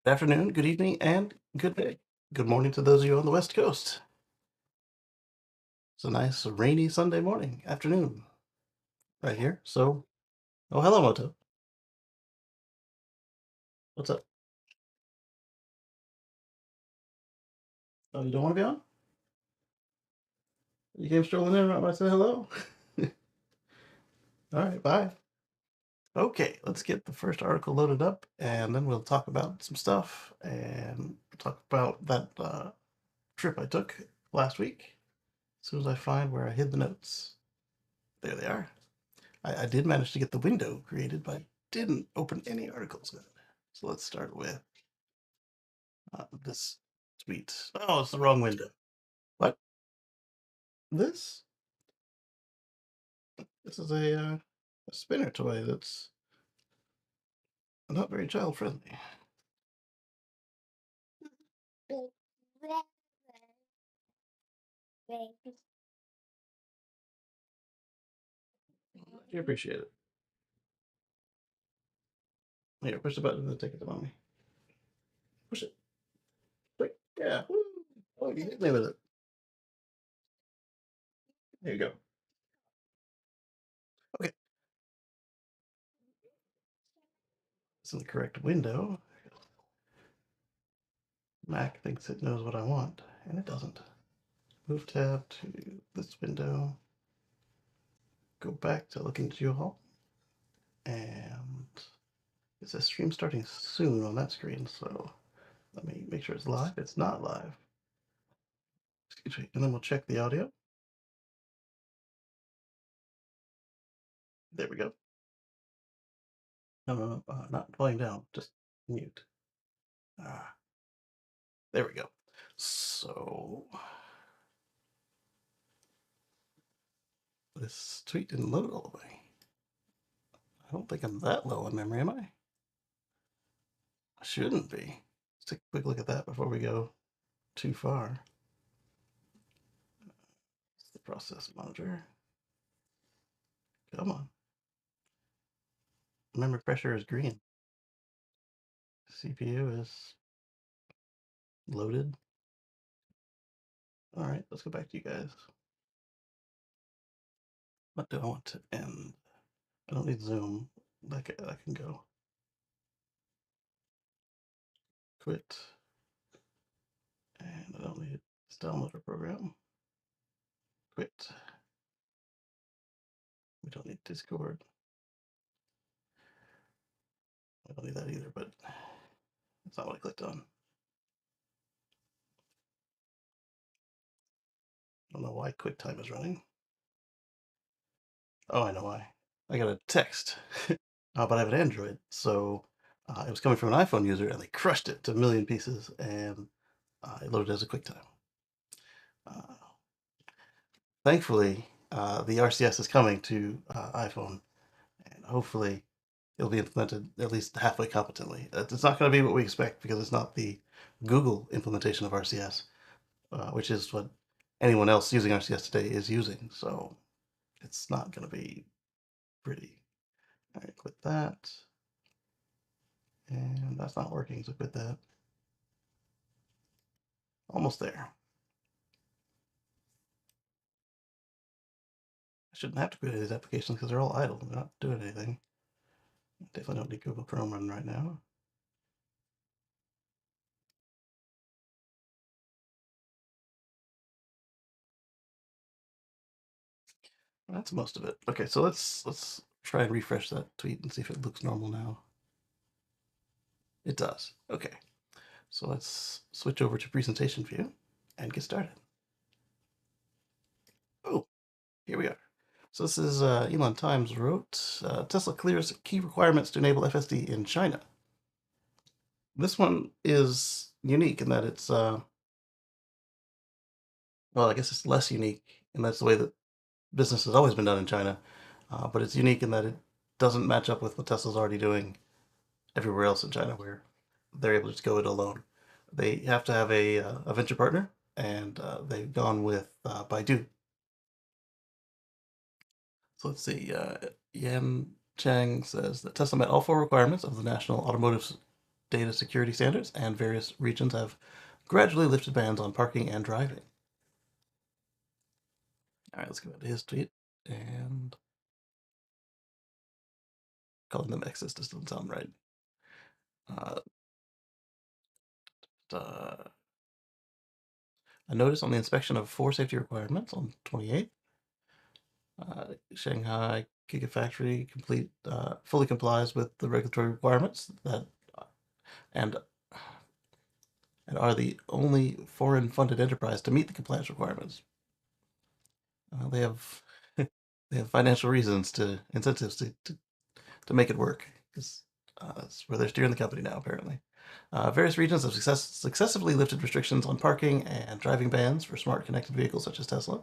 Good afternoon, good evening, and good day. Good morning to those of you on the West Coast. It's a nice rainy Sunday morning, afternoon, right here. Oh, hello, Moto. What's up? Oh, you don't want to be on? You came strolling in right when I said hello? All right, bye. Okay, let's get the first article loaded up, and then we'll talk about some stuff and talk about that trip I took last week. As soon as I find where I hid the notes. There they are. I did manage to get the window created, but I didn't open any articles. So let's start with this tweet. Oh, it's the wrong window. What? This? This is a spinner toy that's not very child friendly. You appreciate it. Here, push the button and then take it to mommy. Push it. Quick. Yeah. Woo. Oh, you hit me with it. There you go. Okay. It's in the correct window. Mac thinks it knows what I want, and it doesn't. Move tab to this window. Go back to looking to you all. And it says stream starting soon on that screen, so let me make sure it's live. It's not live. Excuse me. And then we'll check the audio. There we go. No, not volume down, just mute. Ah, there we go. So this tweet didn't load all the way. I don't think I'm that low on memory, am I? I shouldn't be. Let's take a quick look at that before we go too far. It's the process monitor. Come on. Memory pressure is green. CPU is loaded. All right, let's go back to you guys. What do I want to end? I don't need Zoom. That can go. Quit. And I don't need this downloader program. Quit. We don't need Discord. I don't need that either, but that's not what I clicked on. I don't know why QuickTime is running. Oh, I know why. I got a text, but I have an Android, so it was coming from an iPhone user, and they crushed it to a million pieces, and it loaded as a QuickTime. Uh, Thankfully, the RCS is coming to iPhone, and hopefully it'll be implemented at least halfway competently. It's not going to be what we expect because it's not the Google implementation of RCS, which is what anyone else using RCS today is using. So it's not going to be pretty. All right, quit that. And that's not working, so quit that. Almost there. I shouldn't have to quit any of these applications because they're all idle. They're not doing anything. Definitely don't need Google Chrome running right now. That's most of it. Okay, so let's try and refresh that tweet and see if it looks normal now. It does. Okay. So let's switch over to presentation view and get started. Oh, here we are. So this is Elon Times wrote, Tesla clears key requirements to enable FSD in China. This one is unique in that it's, well, I guess it's less unique, and that's the way that business has always been done in China. But it's unique in that it doesn't match up with what Tesla's already doing everywhere else in China, where they're able to just go it alone. They have to have a venture partner, and they've gone with Baidu. So let's see. Yan Chang says that Tesla met all four requirements of the National Automotive data security standards, and various regions have gradually lifted bans on parking and driving. All right, let's go into his tweet. And calling them X's just doesn't sound right. Uh, a notice on the inspection of 4 safety requirements on 28th. Shanghai Gigafactory fully complies with the regulatory requirements that and and are the only foreign-funded enterprise to meet the compliance requirements. They have they have financial reasons to incentives to make it work because that's where they're steering the company now. Apparently, various regions have successively lifted restrictions on parking and driving bans for smart connected vehicles such as Tesla.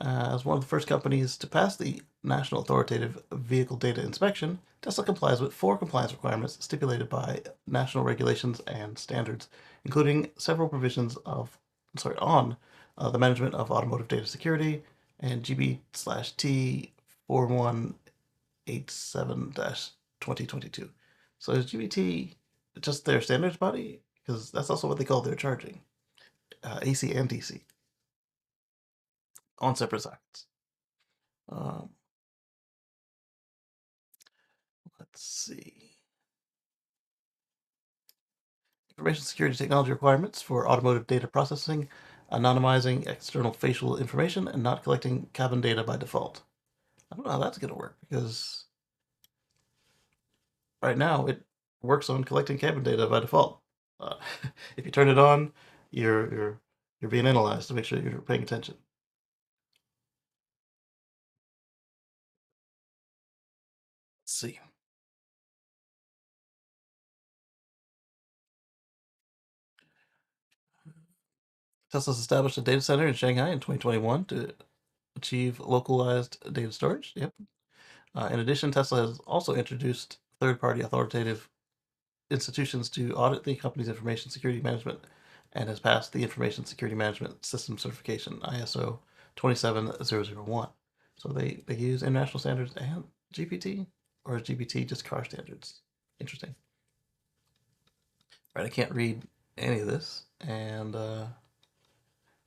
As one of the first companies to pass the National Authoritative Vehicle Data Inspection, Tesla complies with 4 compliance requirements stipulated by national regulations and standards, including several provisions on the management of automotive data security and GB/T 4187-2022. So is GBT just their standards body? Because that's also what they call their charging, AC and DC, on separate sockets. Um, let's see. Information security technology requirements for automotive data processing, anonymizing external facial information, and not collecting cabin data by default. I don't know how that's going to work because right now it works on collecting cabin data by default. Uh, if you turn it on, you're being analyzed to make sure you're paying attention. Let's see. Tesla's established a data center in Shanghai in 2021 to achieve localized data storage. Yep. In addition, Tesla has also introduced third-party authoritative institutions to audit the company's information security management and has passed the Information Security Management System Certification, ISO 27001. So they use international standards and GPT, or is GPT just car standards? Interesting. All right, I can't read any of this, and it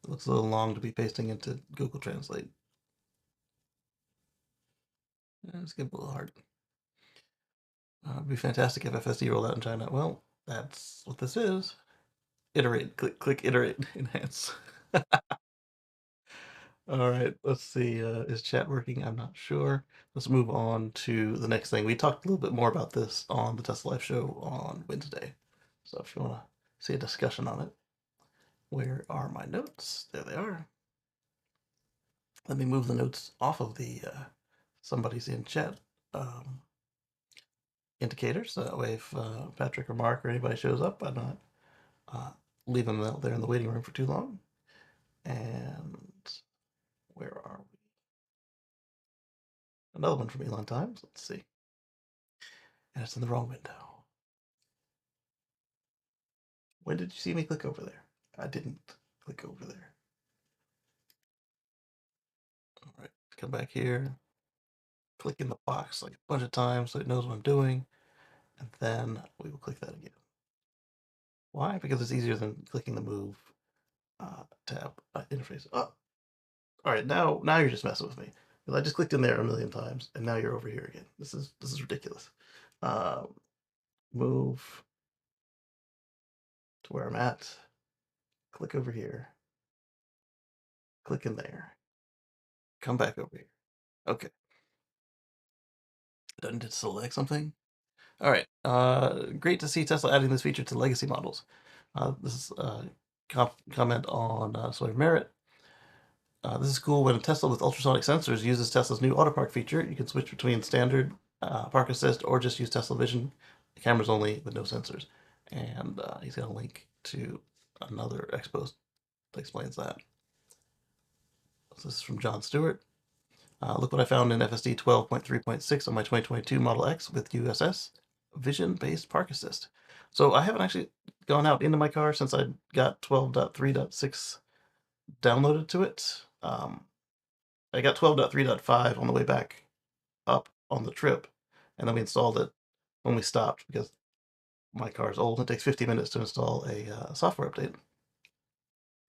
looks a little long to be pasting into Google Translate. It's getting a little hard. It'd be fantastic if FSD rolled out in China. Well, that's what this is. Iterate, click, iterate, enhance. All right, let's see. Is chat working? I'm not sure. Let's move on to the next thing. We talked a little bit more about this on the Tesla Life show on Wednesday. So if you want to see a discussion on it, where are my notes? There they are. Let me move the notes off of the somebody's in chat indicators. So that way, if Patrick or Mark or anybody shows up, I'm not leaving them out there in the waiting room for too long. And where are we? Another one from Elon Times. Let's see. And it's in the wrong window. When did you see me click over there? I didn't click over there. All right, come back here. Click in the box like a bunch of times so it knows what I'm doing. And then we will click that again. Why? Because it's easier than clicking the move tab interface. Oh, all right. Now you're just messing with me. Because I just clicked in there a million times, and now you're over here again. This is ridiculous. Move to where I'm at. Click over here. Click in there. Come back over here. Okay. Doesn't it select something? All right. Great to see Tesla adding this feature to legacy models. This is a comment on Sawyer Merritt. This is cool when a Tesla with ultrasonic sensors uses Tesla's new auto park feature. You can switch between standard park assist or just use Tesla Vision, cameras only with no sensors. And he's got a link to another expo that explains that. So this is from John Stewart. Look what I found in FSD 12.3.6 on my 2022 Model X with USS Vision-based park assist. So I haven't actually gone out into my car since I got 12.3.6 downloaded to it. I got 12.3.5 on the way back up on the trip, and then we installed it when we stopped because my car is old. It takes 50 minutes to install a software update,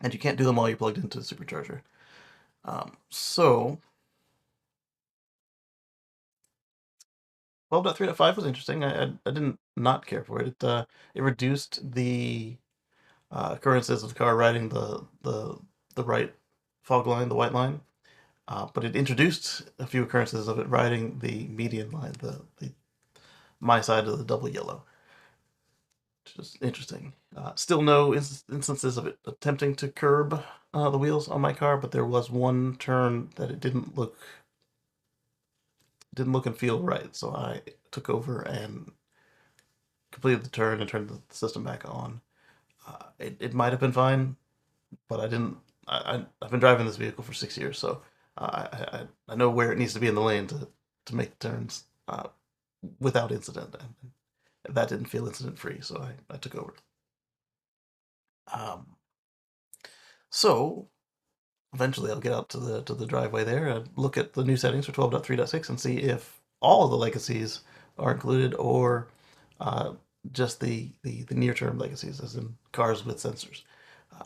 and you can't do them while you're plugged into the supercharger. So 12.3.5 was interesting. I didn't not care for it. It reduced the occurrences of the car riding the right fog line, the white line, but it introduced a few occurrences of it riding the median line, the my side of the double yellow, which is interesting. Still no instances of it attempting to curb the wheels on my car, but there was one turn that it didn't look and feel right, so I took over and completed the turn and turned the system back on. It might have been fine, but I didn't. I've been driving this vehicle for 6 years, so I know where it needs to be in the lane to make the turns without incident, and that didn't feel incident free, so I took over. Um, so eventually, I'll get out to the driveway there and look at the new settings for 12.3.6 and see if all of the legacies are included or uh, just the near term legacies, as in cars with sensors, uh,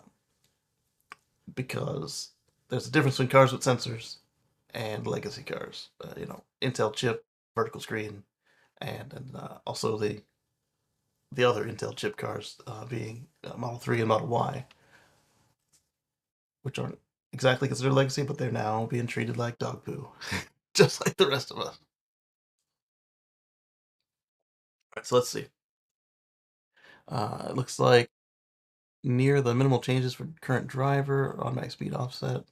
because there's a difference between cars with sensors and legacy cars. Intel chip, vertical screen, and also the other Intel chip cars being Model 3 and Model Y, which aren't exactly considered legacy, but they're now being treated like dog poo, just like the rest of us. All right, so let's see. It looks like near the minimal changes for current driver, automatic speed offset.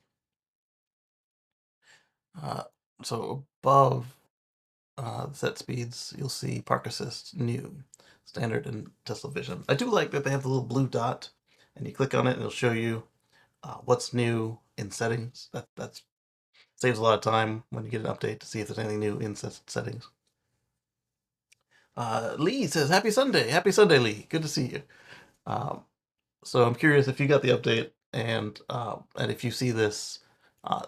Uh, so above the set speeds, you'll see park assist new, standard, and Tesla Vision. I do like that they have the little blue dot, and you click on it, and it'll show you what's new in settings. That saves a lot of time when you get an update to see if there's anything new in settings. Lee says, "Happy Sunday, happy Sunday, Lee. Good to see you." Um, so I'm curious if you got the update and if you see this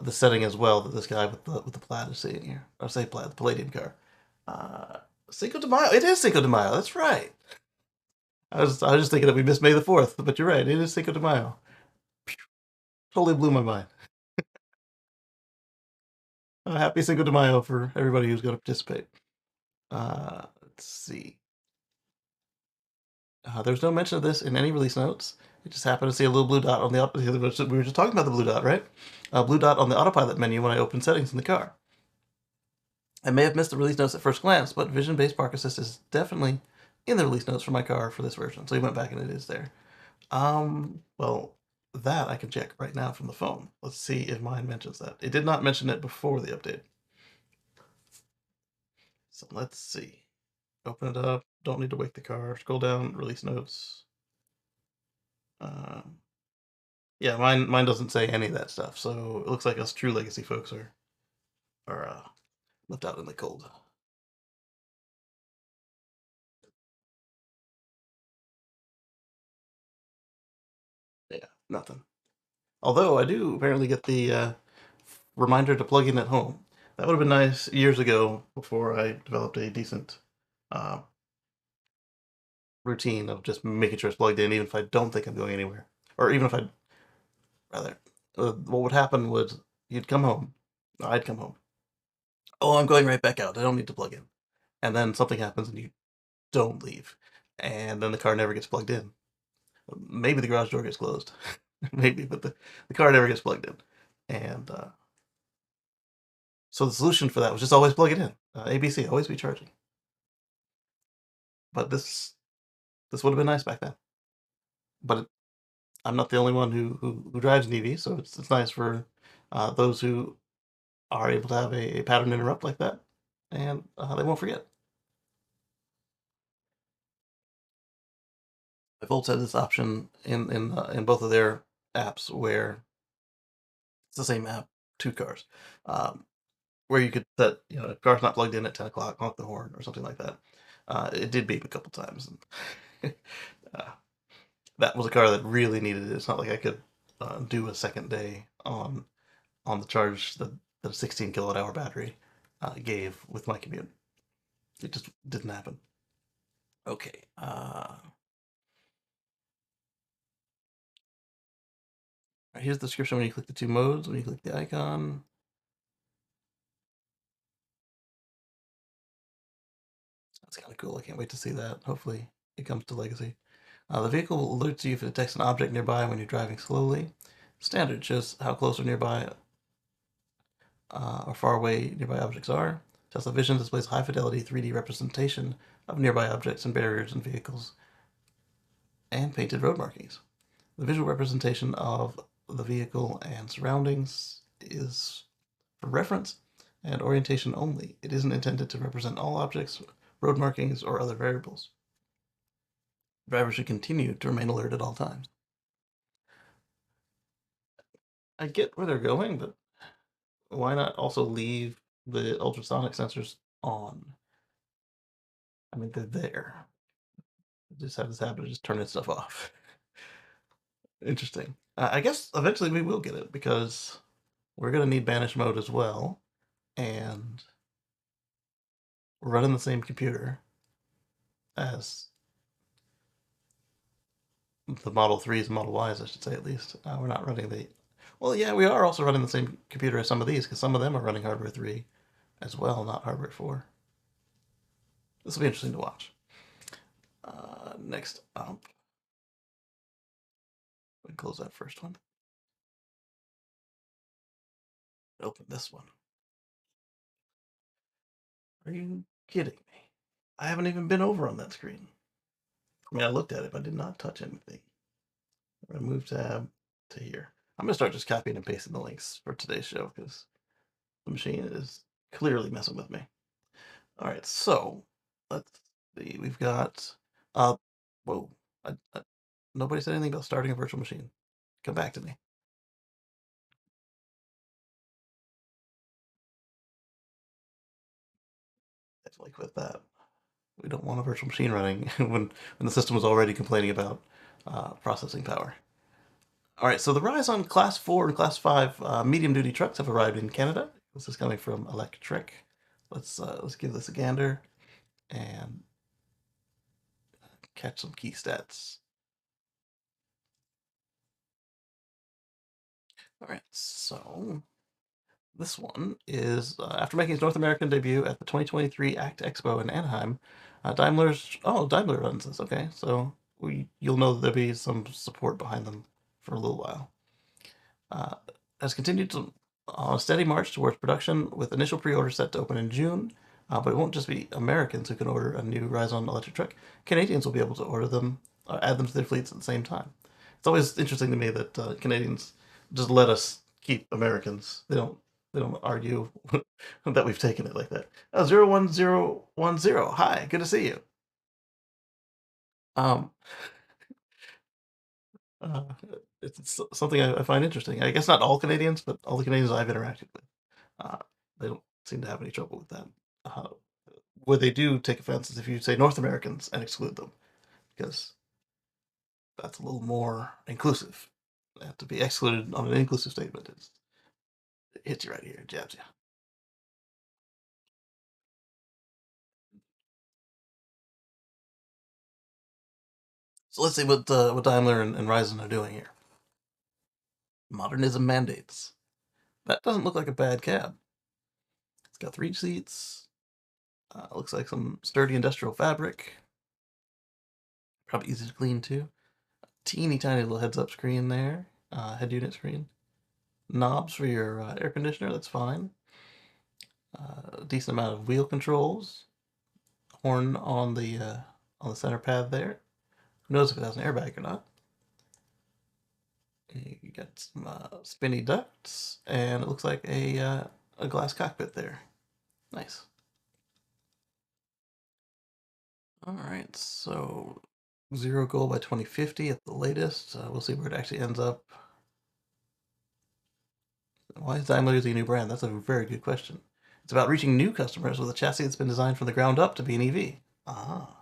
the setting as well that this guy with the plaid is seeing here. Or say plaid, the Palladium car. Uh, Cinco de Mayo. It is Cinco de Mayo. That's right. I was just thinking that we missed May the 4th, but you're right. It is Cinco de Mayo. Totally blew my mind. Happy Cinco de Mayo for everybody who's going to participate. Let's see. There's no mention of this in any release notes. You just happen to see a little blue dot on the we were just talking about the blue dot, right? A blue dot on the autopilot menu when I open settings in the car. I may have missed the release notes at first glance, but vision-based park assist is definitely in the release notes for my car for this version. So he went back and it is there. Well, that I can check right now from the phone. Let's see if mine mentions that. It did not mention it before the update. So let's see. Open it up. Don't need to wake the car. Scroll down. Release notes. Um, yeah, mine doesn't say any of that stuff. So it looks like us true legacy folks are left out in the cold. Yeah, nothing. Although I do apparently get the reminder to plug in at home. That would have been nice years ago before I developed a decent uh, routine of just making sure it's plugged in, even if I don't think I'm going anywhere, or even if I rather. What would happen would you'd come home, I'd come home. Oh, I'm going right back out. I don't need to plug in, and then something happens and you don't leave, and then the car never gets plugged in. Maybe the garage door gets closed, maybe, but the car never gets plugged in, and so the solution for that was just always plug it in. ABC, always be charging. But this would have been nice back then. But I'm not the only one who drives an EV, so it's nice for those who are able to have a pattern interrupt like that, and they won't forget. Volt had this option in both of their apps where it's the same app, two cars, um, where you could set, if car's not plugged in at 10 o'clock, honk the horn or something like that. It did beep a couple times, and uh, that was a car that really needed it. It's not like I could do a second day on the charge that the 16 kilowatt hour battery gave with my commute. It just didn't happen. Okay. Here's the description when you click the two modes. When you click the icon, that's kind of cool. I can't wait to see that. Hopefully, it comes to Legacy. The vehicle will alert to you if it detects an object nearby when you're driving slowly. Standard shows how close or nearby or far away nearby objects are. Tesla Vision displays high fidelity 3D representation of nearby objects and barriers in vehicles and painted road markings. The visual representation of the vehicle and surroundings is for reference and orientation only. It isn't intended to represent all objects, road markings, or other variables. Drivers should continue to remain alert at all times. I get where they're going, but why not also leave the ultrasonic sensors on? I mean, they're there. Just have this habit of just turning stuff off. Interesting. I guess eventually we will get it because we're going to need banish mode as well. And we're running the same computer as the Model 3s and Model Ys, I should say, at least. We're not running the. Well, yeah, we are also running the same computer as some of these because some of them are running hardware 3 as well, not hardware 4. This will be interesting to watch. Next up, we close that first one. Open this one. Are you kidding me? I haven't even been over on that screen. I mean, I looked at it, but I did not touch anything. I'm going to move tab to here. I'm going to start just copying and pasting the links for today's show because the machine is clearly messing with me. All right, so let's see. We've got, uh, whoa, nobody said anything about starting a virtual machine. Come back to me. Definitely quit that. We don't want a virtual machine running when the system was already complaining about processing power. All right, so the Ryzen Class 4 and Class 5 medium-duty trucks have arrived in Canada. This is coming from Electric. Let's give this a gander and catch some key stats. All right, so this one is after making its North American debut at the 2023 ACT Expo in Anaheim. Daimler runs this. Okay, so you'll know that there'll be some support behind them for a little while. Has continued to on a steady march towards production with initial pre-orders set to open in June. But it won't just be Americans who can order a new Ryzen electric truck. Canadians will be able to order them, add them to their fleets at the same time. It's always interesting to me that Canadians just let us keep Americans. They don't argue that we've taken it like that. 01010. Hi, good to see you. Um, uh, it's something I find interesting. I guess not all Canadians, but all the Canadians I've interacted with, uh, they don't seem to have any trouble with that. Uh, where they do take offense is if you say North Americans and exclude them, because that's a little more inclusive. They have to be excluded on an inclusive statement. It hits you right here, jabs you. So let's see what Daimler and Ryzen are doing here. Modernism mandates. That doesn't look like a bad cab. It's got 3 seats. Looks like some sturdy industrial fabric. Probably easy to clean too. Teeny tiny little heads-up screen there. Head unit screen. Knobs for your air conditioner. That's fine. A decent amount of wheel controls. Horn on the center pad there. Who knows if it has an airbag or not? You got some spinny ducts, and it looks like a glass cockpit there. Nice. All right, so zero goal by 2050 at the latest. We'll see where it actually ends up. Why is Daimler using a new brand? That's a very good question. It's about reaching new customers with a chassis that's been designed from the ground up to be an EV. Ah.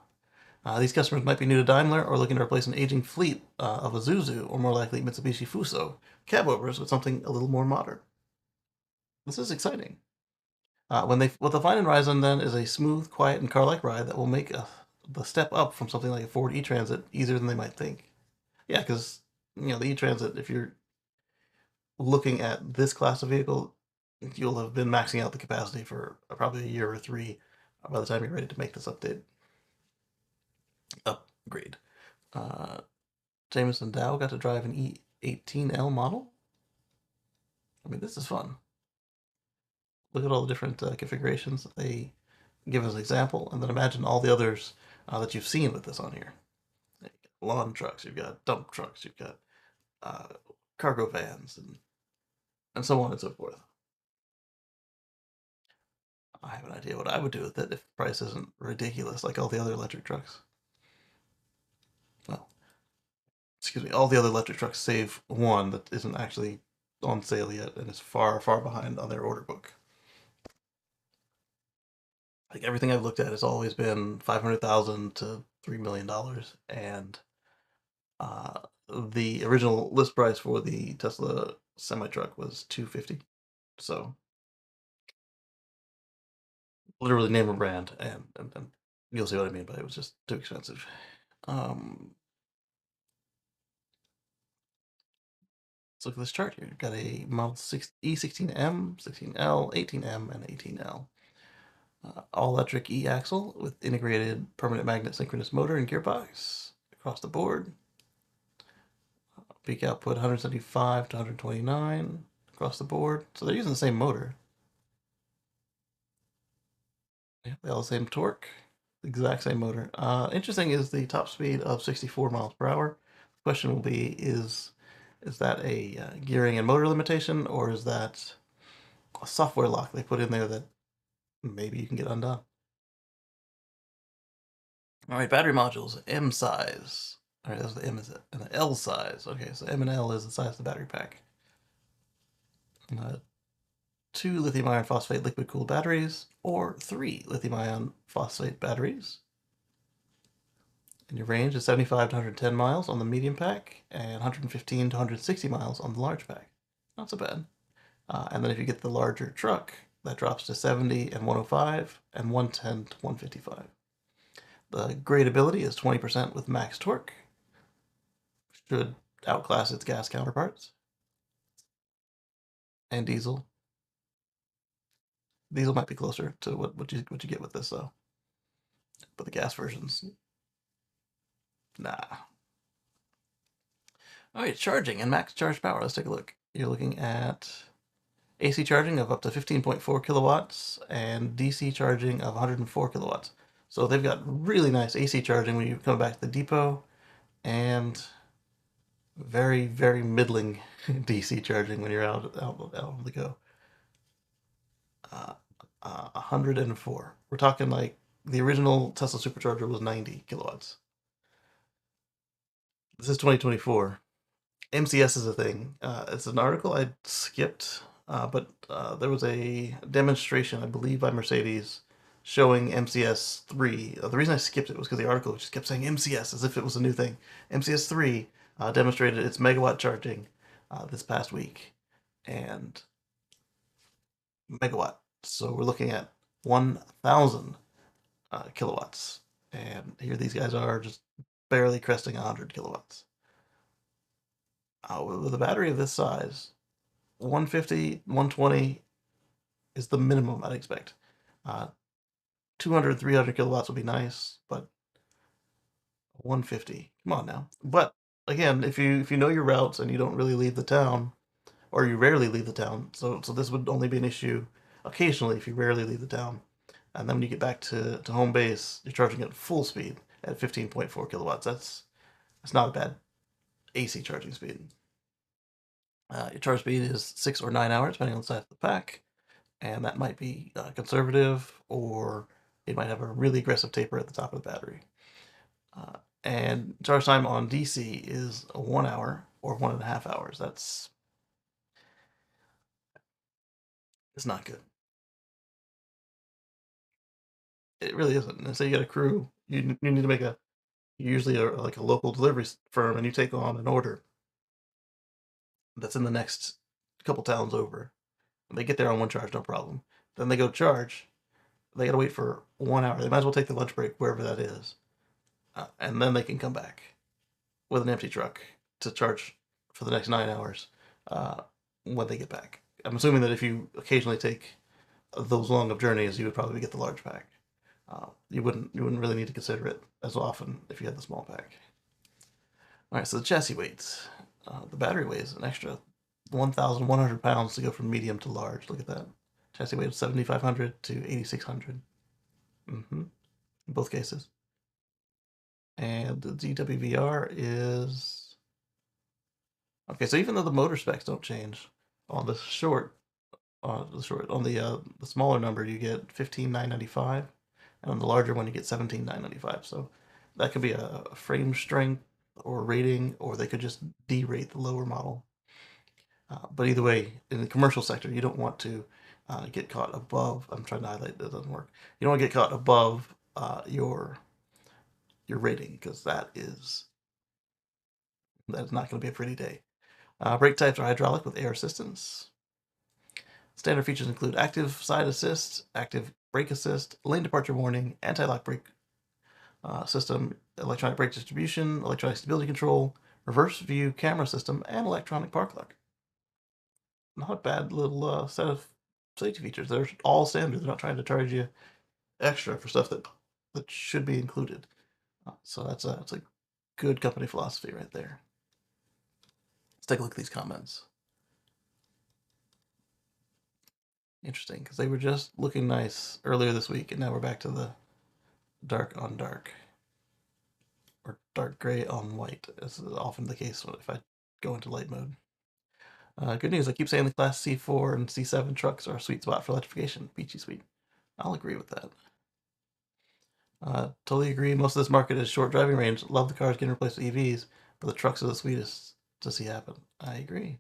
These customers might be new to Daimler or looking to replace an aging fleet of Isuzu or more likely Mitsubishi Fuso cab overs with something a little more modern. This is exciting. What they'll find in Ryzen then is a smooth, quiet, and car-like ride that will make the step up from something like a Ford e-Transit easier than they might think. Yeah, because the e-Transit, if you're looking at this class of vehicle, you'll have been maxing out the capacity for probably a year or three by the time you're ready to make this upgrade. Uh, Jameson Dow got to drive an E18L model. I mean, this is fun. Look at all the different configurations that they give as an example, and then imagine all the others that you've seen with this on here. You've got lawn trucks, you've got dump trucks, you've got uh, cargo vans, and so on and so forth. I have an idea what I would do with it if the price isn't ridiculous like all the other electric trucks. Well, excuse me, all the other electric trucks save one that isn't actually on sale yet and is far, far behind on their order book. Like everything I've looked at has always been 500,000 to $3 million, and uh, the original list price for the Tesla semi truck was 250. So literally name a brand, and you'll see what I mean. But it was just too expensive. Um, let's look at this chart here. You've got a Model 6 E16M, 16L, 18M, and 18L. All electric e-axle with integrated permanent magnet synchronous motor and gearbox across the board. Peak output 175 to 129 across the board. So they're using the same motor. Yeah, they all the same torque, the exact same motor. Interesting is the top speed of 64 miles per hour. The question will be, is that a gearing and motor limitation, or is that a software lock they put in there that maybe you can get undone? All right, battery modules, M size. All right, that's the M is it, and the L size. Okay, so M and L is the size of the battery pack. Uh, 2 lithium iron phosphate liquid cooled batteries, or 3 lithium ion phosphate batteries. And your range is 75 to 110 miles on the medium pack, and 115 to 160 miles on the large pack. Not so bad. And then if you get the larger truck, that drops to 70 and 105, and 110 to 155. The gradability is 20% with max torque. Should outclass its gas counterparts. And diesel. Diesel might be closer to what you get with this though. But the gas versions, nah. All right, charging and max charge power. Let's take a look. You're looking at AC charging of up to 15.4 kilowatts and DC charging of 104 kilowatts. So they've got really nice AC charging when you come back to the depot, and very, very middling DC charging when you're out on the go. 104. We're talking like the original Tesla supercharger was 90 kilowatts. This is 2024. MCS is a thing. It's an article I skipped, but there was a demonstration, I believe, by Mercedes showing MCS 3. The reason I skipped it was because the article just kept saying MCS as if it was a new thing. MCS 3 demonstrated its megawatt charging this past week, and megawatt. So we're looking at 1,000 kilowatts. And here these guys are just barely cresting 100 kilowatts. With a battery of this size, 150, 120 is the minimum I'd expect. 200, 300 kilowatts would be nice, but 150, come on now. But again, if you know your routes and you don't really leave the town, or you rarely leave the town, so this would only be an issue occasionally if you rarely leave the town. And then when you get back to home base, you're charging at full speed at 15.4 kilowatts. That's not a bad AC charging speed. Your charge speed is 6 or 9 hours, depending on the size of the pack, and that might be conservative, or it might have a really aggressive taper at the top of the battery. And charge time on DC is 1 hour or 1.5 hours. It's not good. It really isn't. And say you got a crew, you need to make usually like a local delivery firm, and you take on an order that's in the next couple towns over. They get there on one charge, no problem. Then they go charge. They got to wait for 1 hour. They might as well take the lunch break wherever that is. and then they can come back with an empty truck to charge for the next 9 hours uh, when they get back. I'm assuming that if you occasionally take those long of journeys, you would probably get the large pack. You wouldn't really need to consider it as often if you had the small pack. All right, so the chassis weights. The battery weighs an extra 1,100 pounds to go from medium to large. Look at that. Chassis weight of 7,500 to 8,600. Mm-hmm. In both cases. And the GWVR is okay. So even though the motor specs don't change on the smaller number, you get 15,995, and on the larger one, you get 17,995. So that could be a frame strength or rating, or they could just derate the lower model. But either way, in the commercial sector, you don't want to get caught above. I'm trying to highlight that doesn't work. You don't want to get caught above your rating because that is not going to be a pretty day. Brake types are hydraulic with air assistance. Standard features include active side assist, active brake assist, lane departure warning, anti-lock brake system, electronic brake distribution, electronic stability control, reverse view camera system, and electronic park lock. Not a bad little set of safety features. They're all standard. They're not trying to charge you extra for stuff that should be included. So that's a good company philosophy right there. Let's take a look at these comments. Interesting, because they were just looking nice earlier this week, and now we're back to the dark on dark, or dark gray on white, as is often the case if I go into light mode. Good news, I keep saying the Class C4 and C7 trucks are a sweet spot for electrification. Peachy sweet. I'll agree with that. Totally agree. Most of this market is short driving range. Love the cars getting replaced with EVs, but the trucks are the sweetest to see happen. I agree.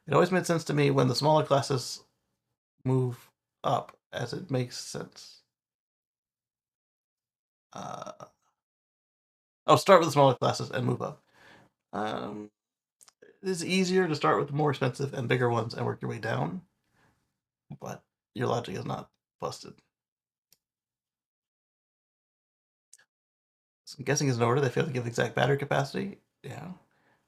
It always made sense to me when the smaller classes move up, as it makes sense. Start with the smaller classes and move up. It is easier to start with the more expensive and bigger ones and work your way down, but your logic is not busted. So I'm guessing is in order. They failed to give exact battery capacity. Yeah.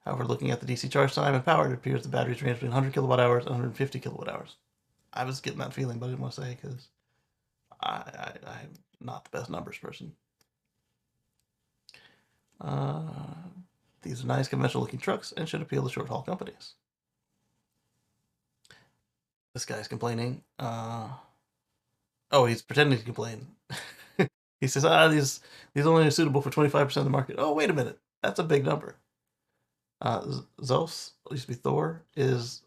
However, looking at the DC charge time and power, it appears the batteries range between 100 kilowatt hours and 150 kilowatt hours. I was getting that feeling, but I didn't want to say because I'm not the best numbers person. These are nice conventional looking trucks and should appeal to short haul companies. This guy's complaining. He's pretending to complain. He says, these only are suitable for 25% of the market. Oh, wait a minute. That's a big number. Zos, used to be Thor, has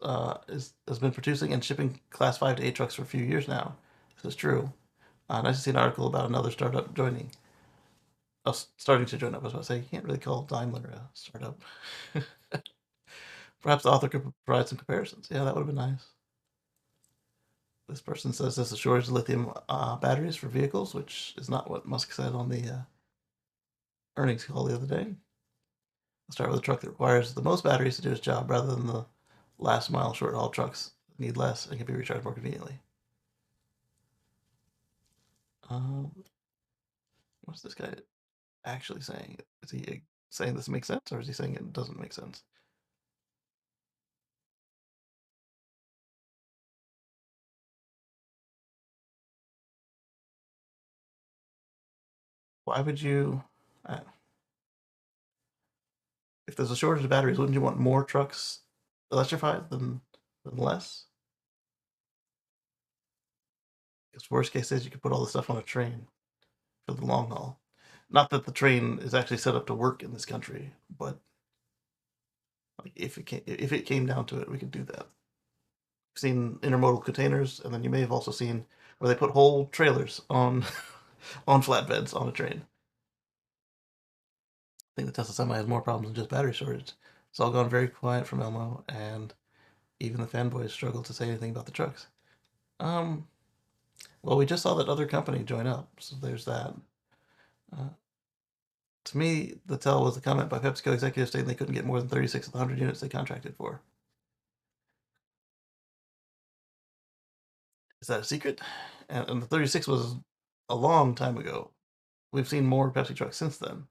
been producing and shipping Class 5 to 8 trucks for a few years now. This is true. Nice to see an article about another startup starting to join up. I was about to say, you can't really call Daimler a startup. Perhaps the author could provide some comparisons. Yeah, that would have been nice. This person says there's a shortage of lithium batteries for vehicles, which is not what Musk said on the earnings call the other day. I'll start with a truck that requires the most batteries to do its job rather than the last mile short haul trucks that need less and can be recharged more conveniently. What's this guy actually saying? Is he saying this makes sense or is he saying it doesn't make sense? Why would you, uh, if there's a shortage of batteries, wouldn't you want more trucks electrified than less? Because worst case is you could put all the stuff on a train for the long haul. Not that the train is actually set up to work in this country, but like if it came down to it, we could do that. We've seen intermodal containers, and then you may have also seen where they put whole trailers on on flatbeds on a train. I think the Tesla Semi has more problems than just battery shortage. It's all gone very quiet from Elmo, and even the fanboys struggle to say anything about the trucks. Um, well, we just saw that other company join up, so there's that. Uh, to me, the tell was the comment by PepsiCo executives stating they couldn't get more than 36 of the 100 units they contracted for. Is that a secret? And the 36 was a long time ago. we've seen more Pepsi trucks since then,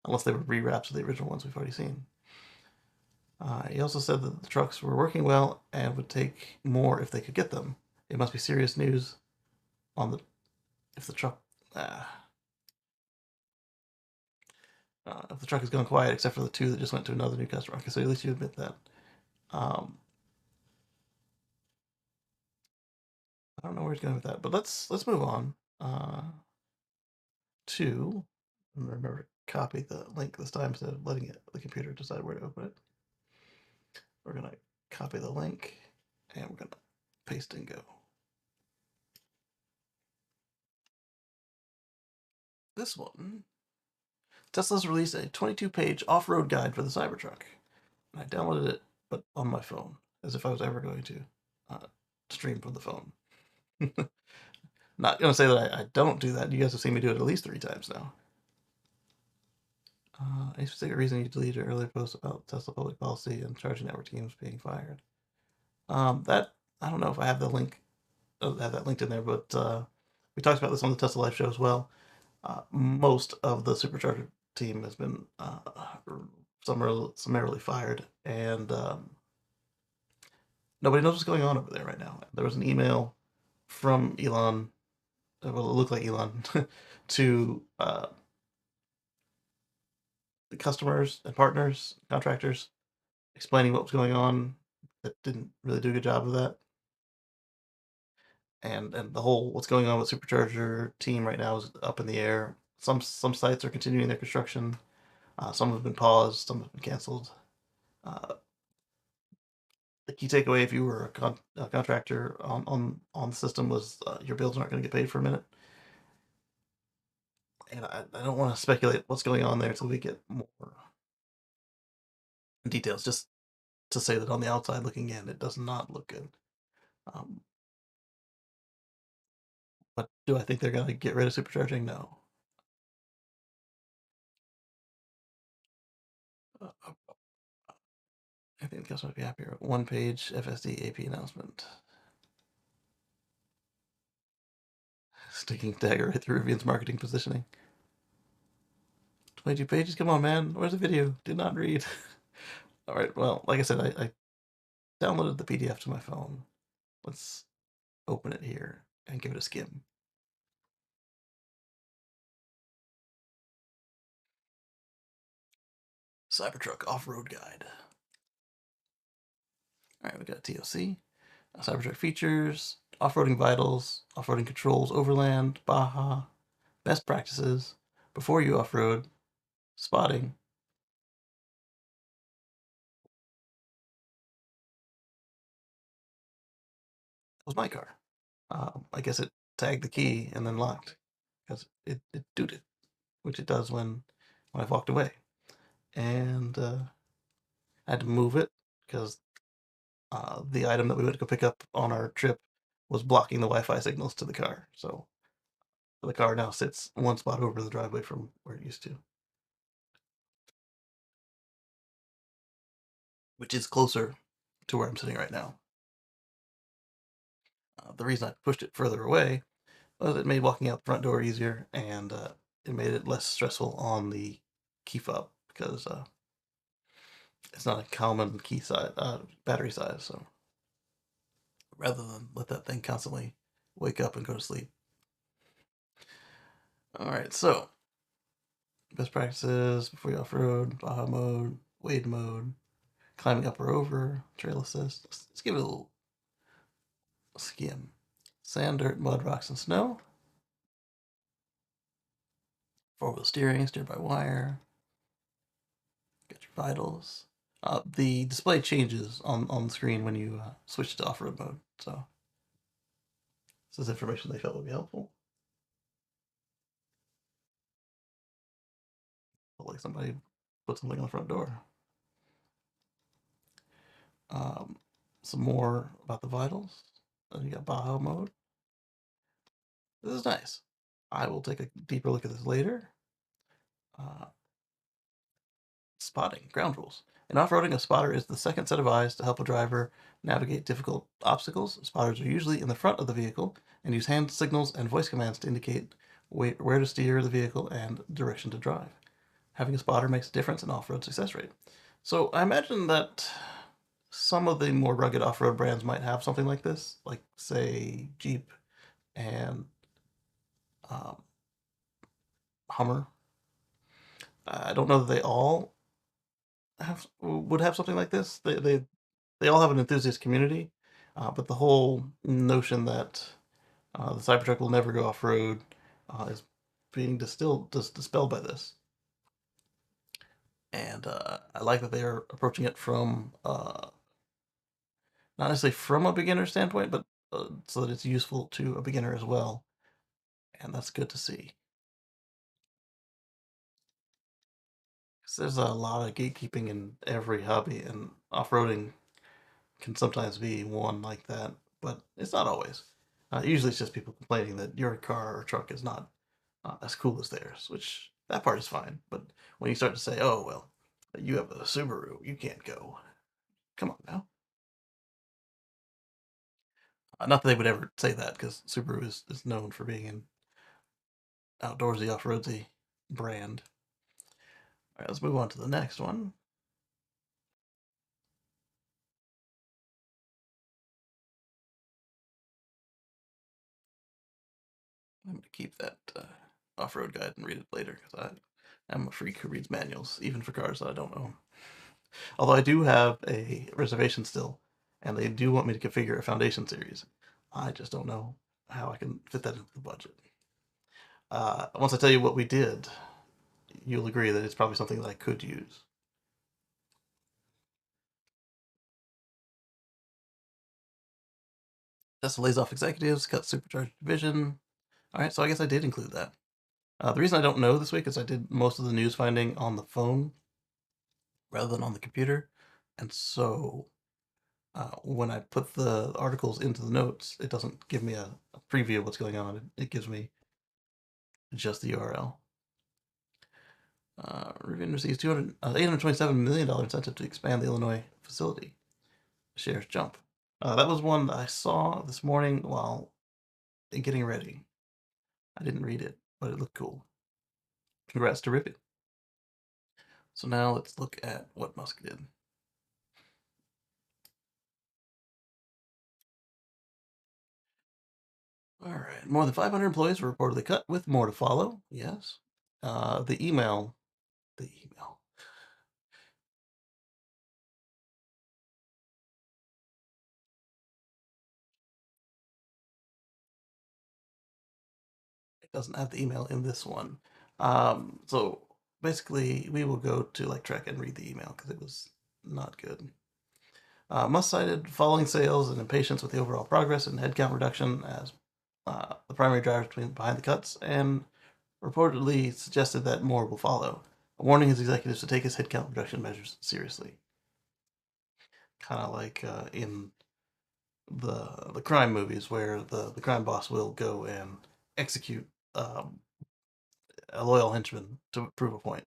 unless they were rewraps of the original ones we've already seen. He also said that the trucks were working well and would take more if they could get them. It must be serious news on the if the truck uh, if the truck has gone quiet, except for the two that just went to another new customer. Okay, so at least you admit that. Um, I don't know where he's going with that, but let's move on to remember to copy the link this time instead of letting the computer decide where to open it. We're gonna copy the link and we're gonna paste and go. This one, Tesla's released a 22-page off-road guide for the Cybertruck. And I downloaded it, but on my phone, as if I was ever going to uh, stream from the phone. Not gonna say that I don't do that. You guys have seen me do it at least 3 times now. Any specific reason you deleted your earlier post about Tesla public policy and charging network teams being fired? That I don't know if I have the link, have that linked in there, but we talked about this on the Tesla Live show as well. Most of the supercharger team has been summarily fired, and nobody knows what's going on over there right now. There was an email from Elon, well, it looked like Elon, to the customers and partners, contractors, explaining what was going on. That didn't really do a good job of that. And the whole what's going on with Supercharger team right now is up in the air. Some sites are continuing their construction. Some have been paused. Some have been canceled. Uh, the key takeaway, if you were a contractor on the system, was your bills aren't going to get paid for a minute. And I don't want to speculate what's going on there until we get more details. Just to say that on the outside looking in, it does not look good. Um, but do I think they're going to get rid of supercharging? No. I think the customer would be happier. One page FSD AP announcement. Sticking dagger right through Rivian's marketing positioning. 22 pages? Come on, man. Where's the video? Did not read. All right, well, like I said, I downloaded the PDF to my phone. Let's open it here and give it a skim. Cybertruck Off-Road Guide. All right, we got TOC. Cybertruck features, off-roading vitals, off-roading controls, overland, Baja, best practices, before you off-road, spotting. That was my car. I guess it tagged the key and then locked because it dooted, which it does when I've walked away. And I had to move it because the item that we went to go pick up on our trip was blocking the Wi-Fi signals to the car. So the car now sits one spot over the driveway from where it used to, which is closer to where I'm sitting right now. The reason I pushed it further away was it made walking out the front door easier, and it made it less stressful on the key fob because it's not a common key size, battery size. So rather than let that thing constantly wake up and go to sleep. All right, so best practices before you off-road, Baja mode, wade mode, climbing up or over, trail assist. Let's give it a little skim. Sand, dirt, mud, rocks, and snow. Four-wheel steering, steered by wire. Got your vitals. The display changes on the screen when you switch to off-road mode. So this is information they felt would be helpful. Felt like somebody put something on the front door. Some more about the vitals. Then you got Baja mode. This is nice. I will take a deeper look at this later. Uh, Spotting, ground rules. In off-roading, a spotter is the second set of eyes to help a driver navigate difficult obstacles. Spotters are usually in the front of the vehicle and use hand signals and voice commands to indicate where to steer the vehicle, and direction to drive. Having a spotter makes a difference in off-road success rate. So I imagine that some of the more rugged off-road brands might have something like this, like say Jeep and um, Hummer. I don't know that they all would have something like this. They all have an enthusiast community, but the whole notion that the Cybertruck will never go off road is being dispelled by this. And I like that they are approaching it from not necessarily from a beginner standpoint, but so that it's useful to a beginner as well. And that's good to see. 'Cause there's a lot of gatekeeping in every hobby, and off-roading can sometimes be one like that, but it's not always. Usually it's just people complaining that your car or truck is not as cool as theirs, which that part is fine. But when you start to say, oh, well, you have a Subaru, you can't go. Come on now. Not that they would ever say that, because Subaru is known for being an outdoorsy, off-roadsy brand. All right, let's move on to the next one. I'm going to keep that off-road guide and read it later, because I'm a freak who reads manuals, even for cars that I don't own. Although I do have a reservation still, and they do want me to configure a foundation series. I just don't know how I can fit that into the budget. Once I tell you what we did, you'll agree that it's probably something that I could use. Tesla lays off executives, cuts supercharged division. All right, so I guess I did include that. The reason I don't know this week is I did most of the news finding on the phone rather than on the computer, and so when I put the articles into the notes, it doesn't give me a preview of what's going on. It gives me just the URL. Rivian receives $827 million incentive to expand the Illinois facility. Shares jump. That was one that I saw this morning while getting ready. I didn't read it, but it looked cool. Congrats to Rivian. So now let's look at what Musk did. All right, more than 500 employees were reportedly cut, with more to follow. Yes. The email. It doesn't have the email in this one. So basically, we will go to Electrek and read the email because it was not good. Musk cited falling sales and impatience with the overall progress and headcount reduction as the primary drivers behind the cuts, and reportedly suggested that more will follow, warning his executives to take his headcount reduction measures seriously. Kind of like in the crime movies, where the crime boss will go and execute a loyal henchman to prove a point,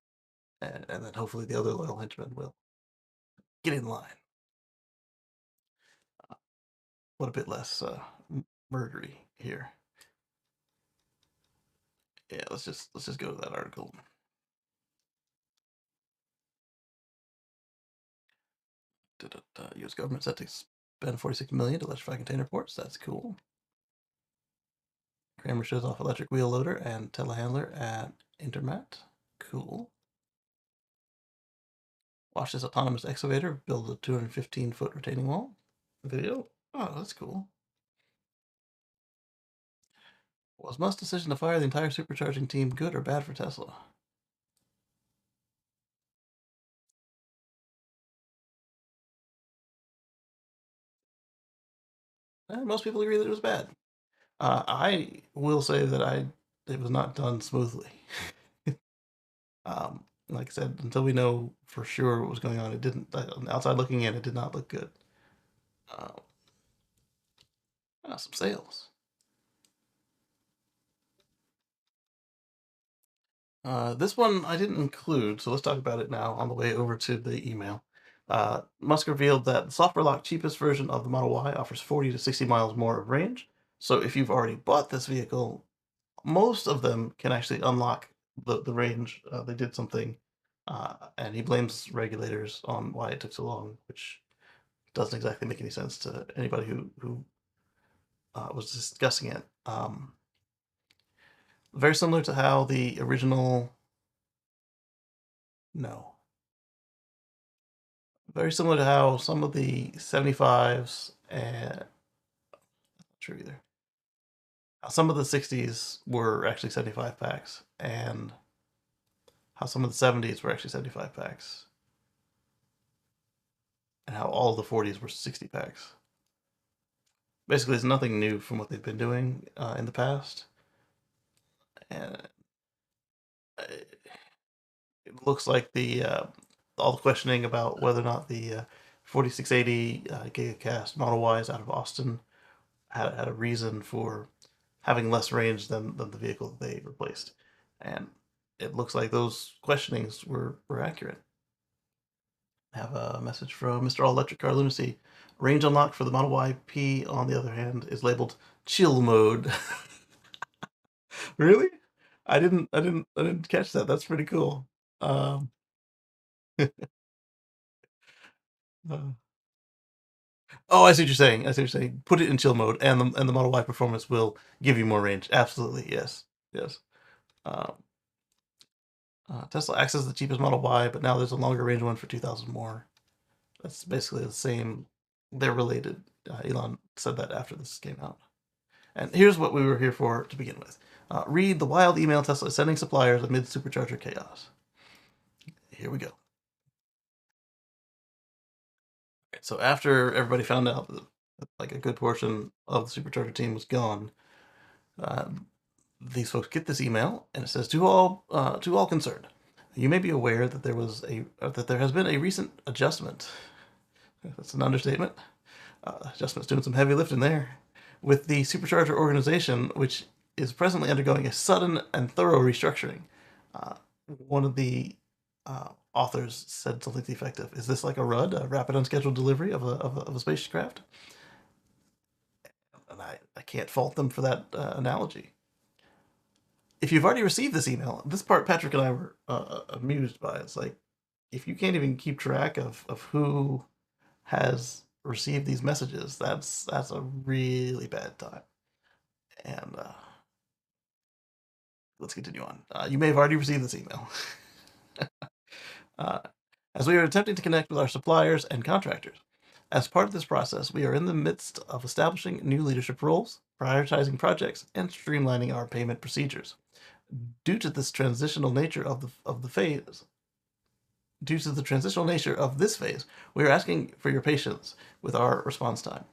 and then hopefully the other loyal henchman will get in line. What a bit less murdery here. Yeah, let's just go to that article. U.S. government set to spend $46 million to electrify container ports. That's cool. Kramer shows off electric wheel loader and telehandler at Intermat. Cool. Watch this autonomous excavator build a 215-foot retaining wall. Video. Oh, that's cool. Was Musk's decision to fire the entire supercharging team good or bad for Tesla? Most people agree that it was bad. I will say that it was not done smoothly. Like I said, until we know for sure what was going on, it didn't. On the outside looking in, it did not look good. Uh, some sales. This one I didn't include, so let's talk about it now on the way over to the email. Musk revealed that the software locked cheapest version of the Model Y offers 40 to 60 miles more of range. So if you've already bought this vehicle, most of them can actually unlock the range. They did something, and he blames regulators on why it took so long, which doesn't exactly make any sense to anybody who was discussing it. Very similar to how the original. No. Very similar to how some of the 75s and not true either. Some of the 60s were actually 75 packs, and how some of the 70s were actually 75 packs, and how all of the 40s were 60 packs. Basically, it's nothing new from what they've been doing in the past, and it looks like the all the questioning about whether or not the 4680 GigaCast Model Ys out of Austin had a reason for having less range than the vehicle that they replaced, and it looks like those questionings were accurate. I have a message from Mr. All Electric Car Lunacy. Range unlock for the Model Y P, on the other hand, is labeled chill mode. Really? I didn't catch that. That's pretty cool. Um, uh, oh, I see what you're saying. I see what you're saying. Put it in chill mode, and the Model Y performance will give you more range. Absolutely, yes, yes. Um, Tesla acts as the cheapest Model Y, but now there's a longer range one for 2,000 more. That's basically the same. They're related. Elon said that after this came out. And here's what we were here for to begin with. Read the wild email Tesla is sending suppliers amid supercharger chaos. Here we go. So after everybody found out that like a good portion of the supercharger team was gone, uh, these folks get this email, and it says to all concerned, you may be aware that there has been a recent adjustment. That's an understatement. Adjustment's doing some heavy lifting there with the supercharger organization, which is presently undergoing a sudden and thorough restructuring. Uh, One of the authors said something to the effect of, "Is this like a RUD, a rapid unscheduled delivery of a spacecraft?" And I can't fault them for that analogy. If you've already received this email, this part Patrick and I were amused by. It's like, if you can't even keep track of who has received these messages, that's a really bad time. And let's continue on. You may have already received this email. uh, as we are attempting to connect with our suppliers and contractors. As part of this process, we are in the midst of establishing new leadership roles, prioritizing projects, and streamlining our payment procedures. Due to this transitional nature of the phase, due to the transitional nature of this phase, we are asking for your patience with our response time.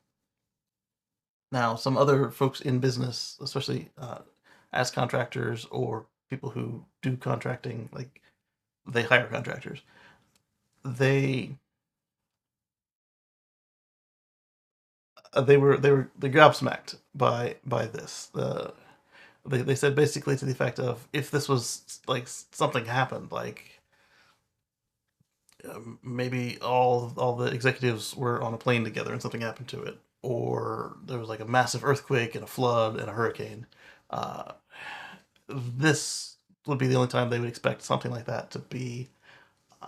Now, some other folks in business, especially as contractors or people who do contracting, like they hire contractors, they they gobsmacked by this. They said basically to the effect of, if this was like something happened, like maybe all the executives were on a plane together and something happened to it, or there was like a massive earthquake and a flood and a hurricane. Uh, this would be the only time they would expect something like that to be uh,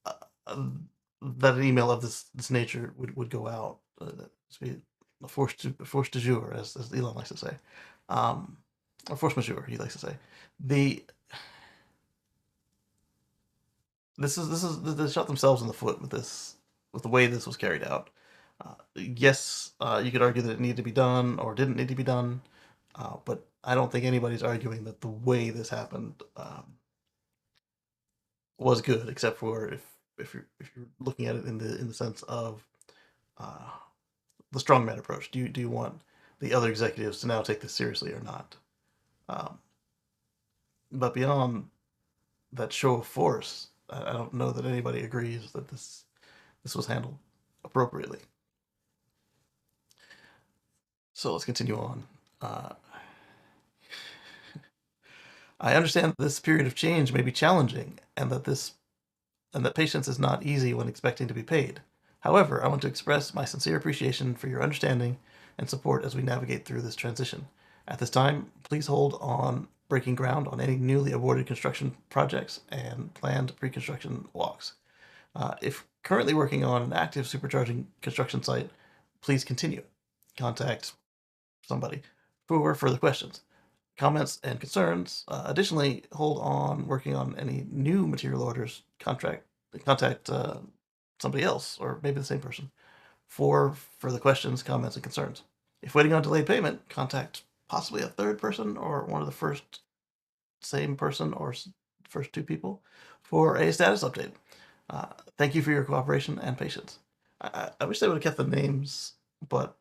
uh, that an email of this nature would go out. Be a force de jour, as Elon likes to say, um, or force majeure, he likes to say. The this is they shot themselves in the foot with the way this was carried out. Yes, you could argue that it needed to be done or didn't need to be done, but I don't think anybody's arguing that the way this happened was good, except for if you're looking at it in the sense of uh, the strongman approach. Do you want the other executives to now take this seriously or not? Um, but beyond that show of force, I don't know that anybody agrees that this was handled appropriately. So let's continue on. Uh, I understand that this period of change may be challenging, and that patience is not easy when expecting to be paid. However, I want to express my sincere appreciation for your understanding and support as we navigate through this transition. At this time, please hold on breaking ground on any newly awarded construction projects and planned pre-construction walks. If currently working on an active supercharging construction site, please continue. Contact somebody for further questions, comments, and concerns. Additionally, hold on working on any new material orders. Contact somebody else, or maybe the same person, for further questions, comments, and concerns. If waiting on delayed payment, contact possibly a third person or one of the first same person or first two people for a status update. Uh, Thank you for your cooperation and patience. I wish they would have kept the names, but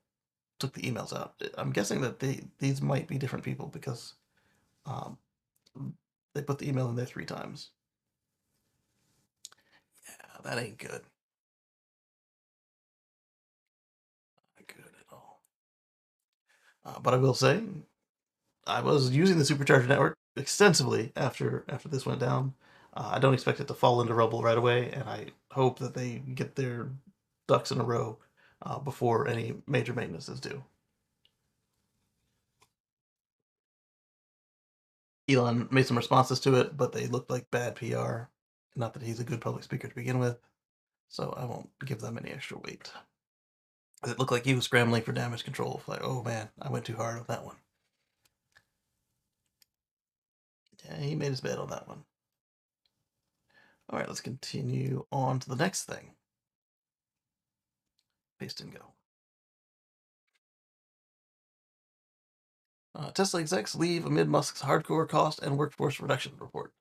took the emails out. I'm guessing that these might be different people because um, they put the email in there 3 times. Yeah, that ain't good. Not good at all. But I will say, I was using the Supercharger network extensively after this went down. I don't expect it to fall into rubble right away, and I hope that they get their ducks in a row before any major maintenance is due. Elon made some responses to it, but they looked like bad PR. Not that he's a good public speaker to begin with, so I won't give them any extra weight. It looked like he was scrambling for damage control. Like, oh man, I went too hard on that one. Yeah, he made his bed on that one. All right, let's continue on to the next thing. Paste and go. Tesla execs leave amid Musk's hardcore cost and workforce reduction report.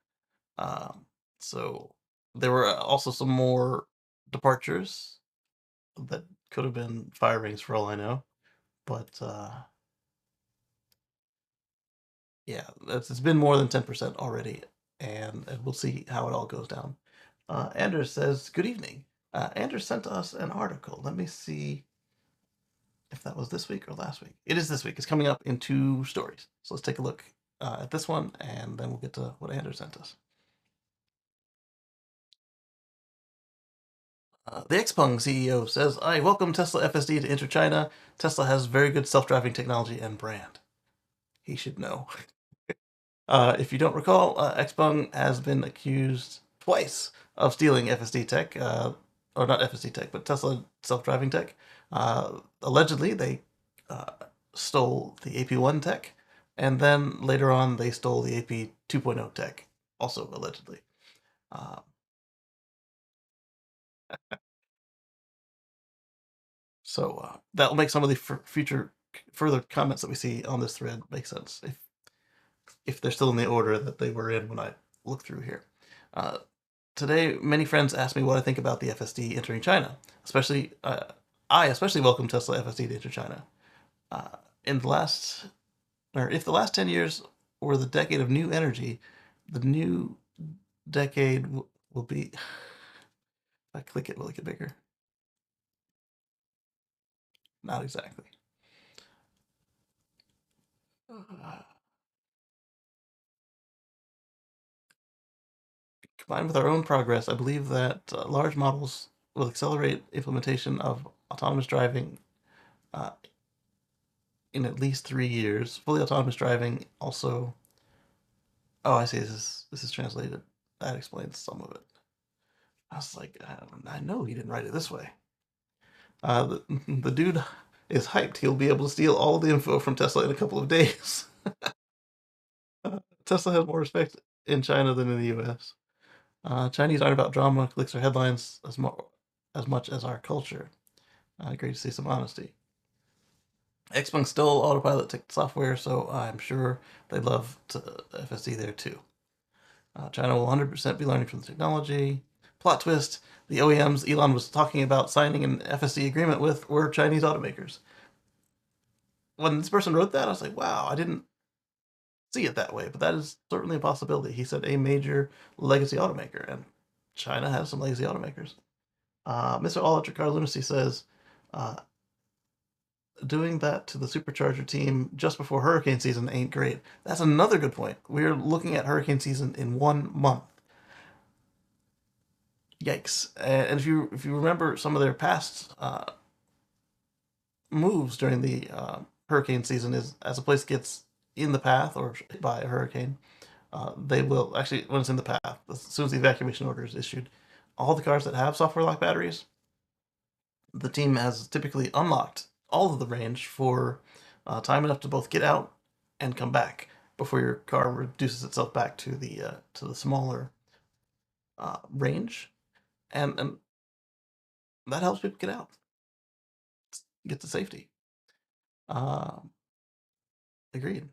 Um, so there were also some more departures that could have been firings for all I know. But yeah, it's been more than 10% already, and we'll see how it all goes down. Anders says, "Good evening." Anders sent us an article. Let me see if that was this week or last week. It is this week. It's coming up in 2 stories. So let's take a look at this one, and then we'll get to what Anders sent us. The Xpeng CEO says, "I welcome Tesla FSD to enter China. Tesla has very good self-driving technology and brand." He should know. If you don't recall, Xpeng has been accused twice of stealing FSD tech, or not FSD tech, but Tesla self-driving tech. Allegedly, they uh, stole the AP1 tech, and then later on they stole the AP 2.0 tech, also allegedly. Uh, so that will make some of the future further comments that we see on this thread make sense if they're still in the order that they were in when I look through here. Uh, Today, many friends ask me what I think about the FSD entering China. I especially welcome Tesla FSD to enter China. In the last, or if the last 10 years were the decade of new energy, the new decade will be. If I click it, will it get bigger? Not exactly. Combined with our own progress, I believe that large models will accelerate implementation of autonomous driving uh, in at least 3 years. Fully autonomous driving also. Oh, I see. This is translated. That explains some of it. I was like, I know he didn't write it this way. The dude is hyped. He'll be able to steal all the info from Tesla in a couple of days. Tesla has more respect in China than in the U.S. Chinese aren't about drama, clicks, or headlines as much as our culture. Great to see some honesty. Xpeng stole autopilot software, so I'm sure they'd love FSD there too. China will 100% be learning from the technology. Plot twist, the OEMs Elon was talking about signing an FSD agreement with were Chinese automakers. When this person wrote that, I was like, wow, I didn't see it that way, but that is certainly a possibility. He said a major legacy automaker, and China has some legacy automakers. Mr. All Electric Car Lunacy says, uh, doing that to the supercharger team just before hurricane season ain't great. That's another good point. We're looking at hurricane season in 1 month. Yikes! And if you remember some of their past moves during the hurricane season, is as a place gets in the path or hit by a hurricane, they will actually, when it's in the path, as soon as the evacuation order is issued, all the cars that have software lock batteries, the team has typically unlocked all of the range for time enough to both get out and come back before your car reduces itself back to the smaller range, and that helps people get out, get to safety. Uh, Agreed.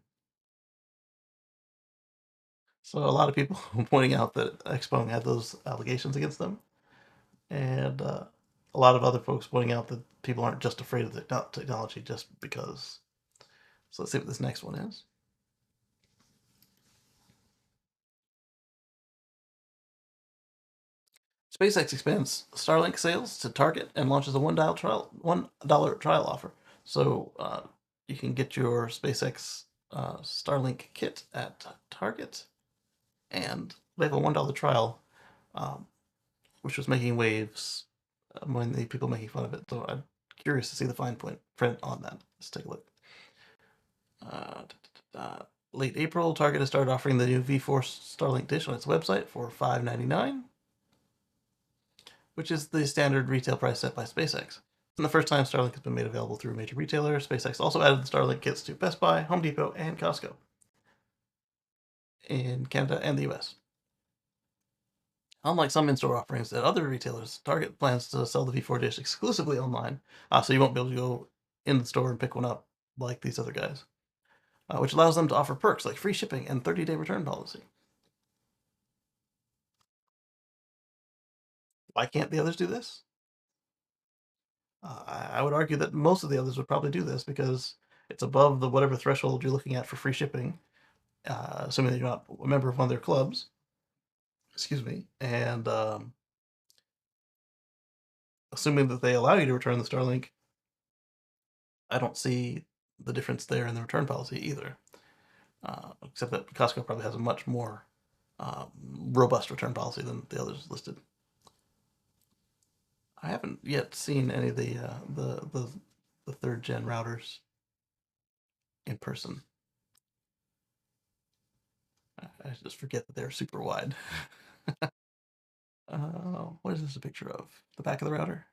So a lot of people pointing out that Expo had those allegations against them, and a lot of other folks pointing out that people aren't just afraid of the technology just because. So let's see what this next one is. SpaceX expands Starlink sales to Target and launches a $1 trial offer. So you can get your SpaceX Starlink kit at Target, and they have a $1 trial, um, which was making waves when the people making fun of it. So I'm curious to see the fine print on that. Let's take a look. Uh, Late April, Target has started offering the new V4 Starlink dish on its website for $5.99, which is the standard retail price set by SpaceX. And the first time Starlink has been made available through a major retailer, SpaceX also added the Starlink kits to Best Buy, Home Depot, and Costco in Canada and the US. Unlike some in-store offerings at other retailers, Target plans to sell the V4 dish exclusively online, so you won't be able to go in the store and pick one up like these other guys, which allows them to offer perks like free shipping and 30-day return policy. Why can't the others do this? I would argue that most of the others would probably do this because it's above the whatever threshold you're looking at for free shipping, assuming that you're not a member of one of their clubs. Excuse me, and assuming that they allow you to return the Starlink, I don't see the difference there in the return policy either. Except that Costco probably has a much more robust return policy than the others listed. I haven't yet seen any of the third gen routers in person. I just forget that they're super wide. What is this a picture of? The back of the router?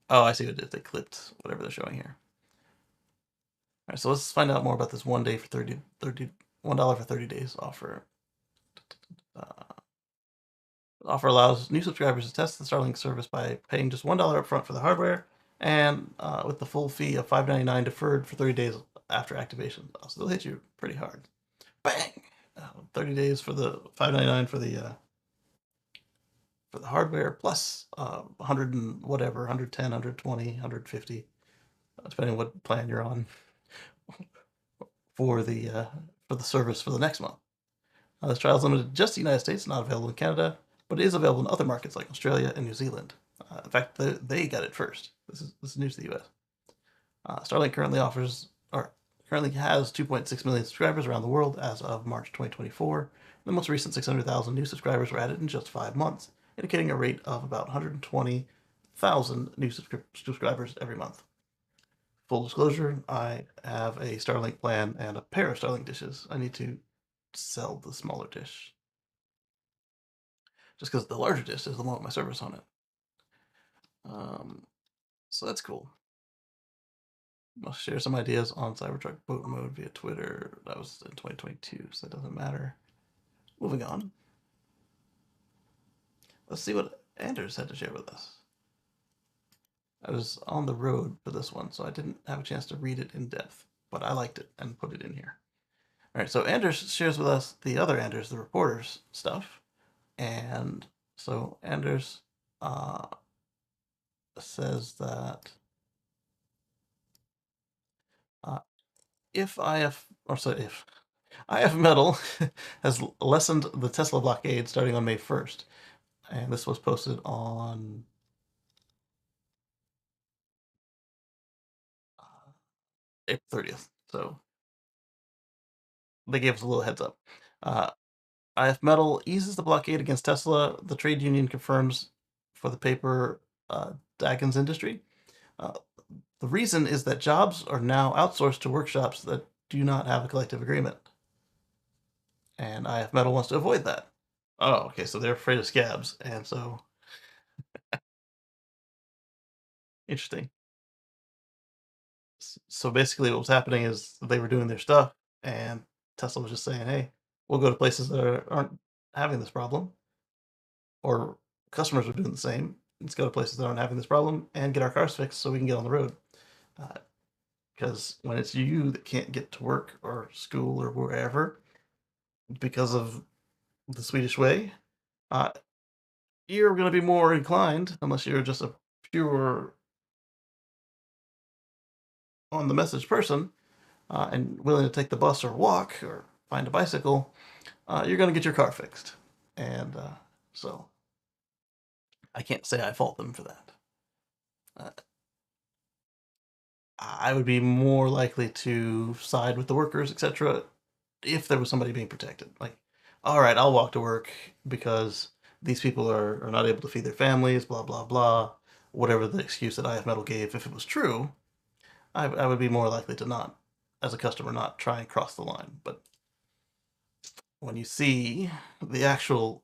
Oh, I see what it is. They clipped whatever they're showing here. All right, so let's find out more about this $1 for 30 days offer. Offer allows new subscribers to test the Starlink service by paying just $1 upfront for the hardware, and with the full fee of $5.99 deferred for 30 days after activation. So they'll hit you pretty hard. Bang! 30 days for the $5.99 for the hardware, plus 100 and whatever, 110, 120, 150, depending on what plan you're on for the service for the next month. This trial is limited to just the United States, not available in Canada, but it is available in other markets like Australia and New Zealand. In fact, they got it first. This is news to the U.S. Starlink currently has 2.6 million subscribers around the world as of March 2024. The most recent 600,000 new subscribers were added in just 5 months, indicating a rate of about 120,000 new subscribers every month. Full disclosure, I have a Starlink plan and a pair of Starlink dishes. I need to sell the smaller dish, just because the larger dish is the one with my service on it. So that's cool. I'll share some ideas on Cybertruck boat mode via Twitter. That was in 2022, so that doesn't matter. Moving on. Let's see what Anders had to share with us. I was on the road for this one, so I didn't have a chance to read it in depth, but I liked it and put it in here. All right, so Anders shares with us the other Anders, the reporter's stuff. And so Anders says that if IF Metal has lessened the Tesla blockade starting on May 1st, and this was posted on April 30th. So they gave us a little heads up. IF Metal eases the blockade against Tesla. The trade union confirms for the paper Dagens Industry. The reason is that jobs are now outsourced to workshops that do not have a collective agreement, and IF Metal wants to avoid that. Oh, okay, so they're afraid of scabs, and so interesting. So basically, what was happening is they were doing their stuff, and Tesla was just saying, "Hey, we'll go to places that aren't having this problem," or customers were doing the same. Let's go to places that aren't having this problem and get our cars fixed so we can get on the road. Because when it's you that can't get to work or school or wherever because of the Swedish way, uh, you're going to be more inclined, unless you're just a pure on the message person and willing to take the bus or walk or find a bicycle, you're going to get your car fixed. And so I can't say I fault them for that. Uh, I would be more likely to side with the workers, etc., if there was somebody being protected. Like, all right, I'll walk to work because these people are not able to feed their families, blah, blah, blah. Whatever the excuse that IF Metal gave, if it was true, I would be more likely to not, as a customer, not try and cross the line. But when you see the actual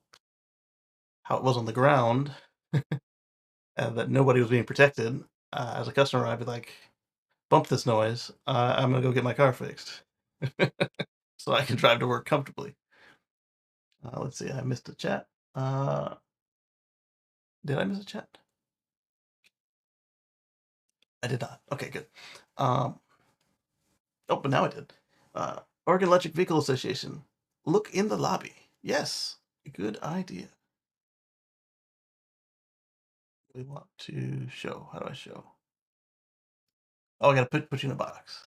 how it was on the ground and that nobody was being protected, as a customer, I'd be like, bump this noise. I'm gonna go get my car fixed so I can drive to work comfortably. Let's see, I missed a chat. Uh, did I miss a chat? I did not. Okay, good. Um, oh, but now I did. Oregon Electric Vehicle Association. Look in the lobby. Yes, good idea. We want to show. How do I show? Oh, I gotta put you in a box.